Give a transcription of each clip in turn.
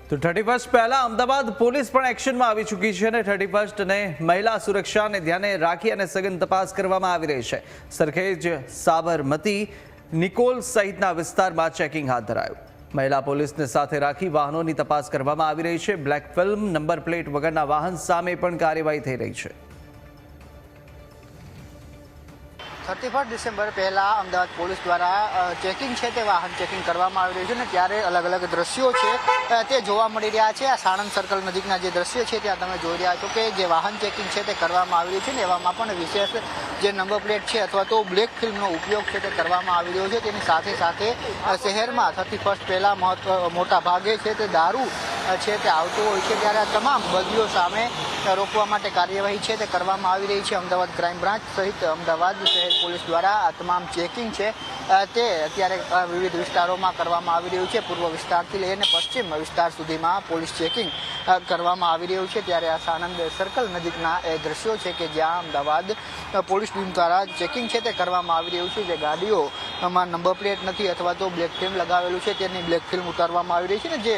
તો 31 પહેલા અમદાવાદ પોલીસ પણ એક્શનમાં આવી ચૂકી છે અને 31 અને મહિલા સુરક્ષાને ધ્યાને રાખી અને સઘન તપાસ કરવામાં આવી રહી છે। સરખેજ, સાબરમતી, નિકોલ સહિતના વિસ્તારમાં ચેકિંગ હાથ ધરાયું। મહિલા પોલીસને સાથે રાખી વાહનોની તપાસ કરવામાં આવી રહી છે। બ્લેક ફિલ્મ, નંબર પ્લેટ વગરના વાહન સામે પણ કાર્યવાહી થઈ રહી છે। 31 ડિસેમ્બર પહેલા અમદાવાદ પોલીસ દ્વારા ચેકિંગ છે તે વાહન ચેકિંગ કરવામાં આવી રહ્યું છે અને ત્યારે અલગ અલગ દ્રશ્યો છે તે જોવા મળી રહ્યા છે। આ સાણંદ સર્કલ નજીકના જે દ્રશ્યો છે ત્યાં તમે જોઈ રહ્યા છો કે જે વાહન ચેકિંગ છે તે કરવામાં આવી રહ્યું છે ને એવામાં પણ વિશેષ જે નંબર પ્લેટ છે અથવા તો બ્લેક ફિલ્મનો ઉપયોગ છે તે કરવામાં આવી રહ્યો છે। તેની સાથે સાથે શહેરમાં 31 પહેલા મોટા ભાગે છે તે દારૂ છે તે આવતો હોય છે ત્યારે આ તમામ બદલીઓ સામે રોકવા માટે કાર્યવાહી છે તે કરવામાં આવી રહી છે। અમદાવાદ ક્રાઇમ બ્રાન્ચ સહિત અમદાવાદ શહેર પોલીસ દ્વારા આ તમામ ચેકિંગ છે તે અત્યારે વિવિધ વિસ્તારોમાં કરવામાં આવી રહ્યું છે। પૂર્વ વિસ્તારથી લઈને પશ્ચિમ વિસ્તાર સુધીમાં પોલીસ ચેકિંગ કરવામાં આવી રહ્યું છે। ત્યારે આ સાણંદ સર્કલ નજીકના એ દ્રશ્યો છે કે જ્યાં અમદાવાદ પોલીસ ટીમ દ્વારા ચેકિંગ છે તે કરવામાં આવી રહ્યું છે। જે ગાડીઓમાં નંબર પ્લેટ નથી અથવા તો બ્લેક ફિલ્મ લગાવેલું છે તેની બ્લેક ફિલ્મ ઉતારવામાં આવી રહી છે ને જે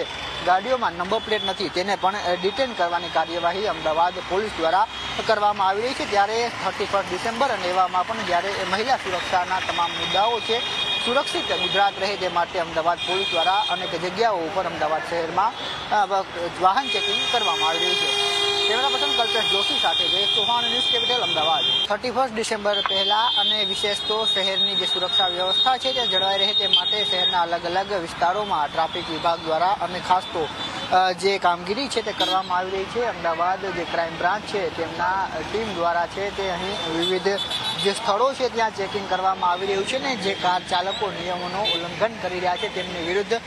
ગાડીઓમાં નંબર પ્લેટ નથી તેને પણ ડિટેન કરવાની કાર્યવાહી અમદાવાદ પોલીસ દ્વારા કરવામાં આવી રહી છે। ત્યારે 31 ડિસેમ્બર અને એવામાં પણ જ્યારે મહિલા સુરક્ષાના તમામ મુદ્દાઓ છે સુરક્ષિત ગુજરાત રહે તે માટે અમદાવાદ પોલીસ દ્વારા અનેક જગ્યાઓ ઉપર અમદાવાદ શહેરમાં વાહન ચેકિંગ કરવામાં આવી રહ્યું છે। કેમેરા પર્સન કલ્પેશ જોશી સાથે Jayesh Chauhan, news capital, Ahmedabad. 31 December પહેલા અને વિશેષ તો શહેરની જે સુરક્ષા વ્યવસ્થા છે તે જળવાઈ રહે તે માટે શહેરના અલગ અલગ વિસ્તારોમાં ટ્રાફિક વિભાગ દ્વારા અને ખાસ તો જે કામગીરી છે તે કરવામાં આવી રહી છે। અમદાવાદ જે ક્રાઇમ બ્રાન્ચ છે તેમના ટીમ દ્વારા છે તે અહીં વિવિધ જે સ્થળો છે ત્યાં ચેકિંગ કરવામાં આવી રહ્યું છે ને જે કાર ચાલકો નિયમોનું ઉલ્લંઘન કરી રહ્યા છે તેમની વિરુદ્ધ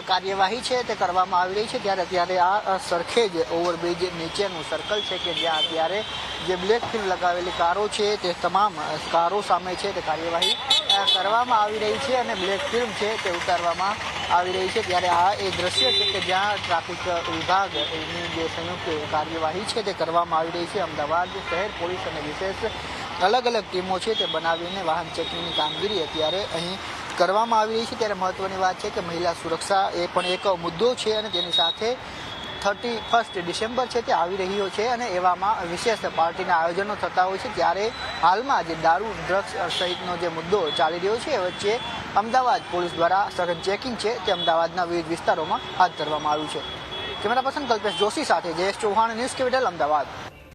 કાર્યવાહી છે તે કરવામાં આવી રહી છે। ત્યારે અત્યારે આ સરખેજ ઓવરબ્રિજ નીચેનું સર્કલ છે કે જ્યાં અત્યારે જે બ્લેક ફિલ્મ લગાવેલી કારો છે તે તમામ કારો સામે છે તે કાર્યવાહી કરવામાં આવી રહી છે અને બ્લેક ફિલ્મ છે તે ઉતારવામાં આવી રહી છે। ત્યારે આ એ દ્રશ્ય છે કે જ્યાં ટ્રાફિક વિભાગની જે સંયુક્ત કાર્યવાહી છે તે કરવામાં આવી રહી છે। અમદાવાદ શહેર પોલીસ અને વિશેષ અલગ અલગ ટીમો છે તે બનાવીને વાહન ચેકિંગની કામગીરી અત્યારે અહીં કરવામાં આવી રહી છે। ત્યારે મહત્વની વાત છે કે મહિલા સુરક્ષા એ પણ એક મુદ્દો છે અને તેની સાથે 31 ડિસેમ્બર છે તે આવી રહ્યો છે અને એવામાં વિશેષ પાર્ટીના આયોજનો થતા હોય છે। ત્યારે હાલમાં જે દારૂ, ડ્રગ્સ સહિતનો જે મુદ્દો ચાલી રહ્યો છે એ વચ્ચે અમદાવાદ પોલીસ દ્વારા સઘન ચેકિંગ છે તે અમદાવાદના વિવિધ વિસ્તારોમાં હાથ ધરવામાં આવ્યું છે। કેમેરા પર્સન કલ્પેશ જોશી સાથે જયેશ ચૌહાણ, ન્યૂઝ કેપિટલ, અમદાવાદ।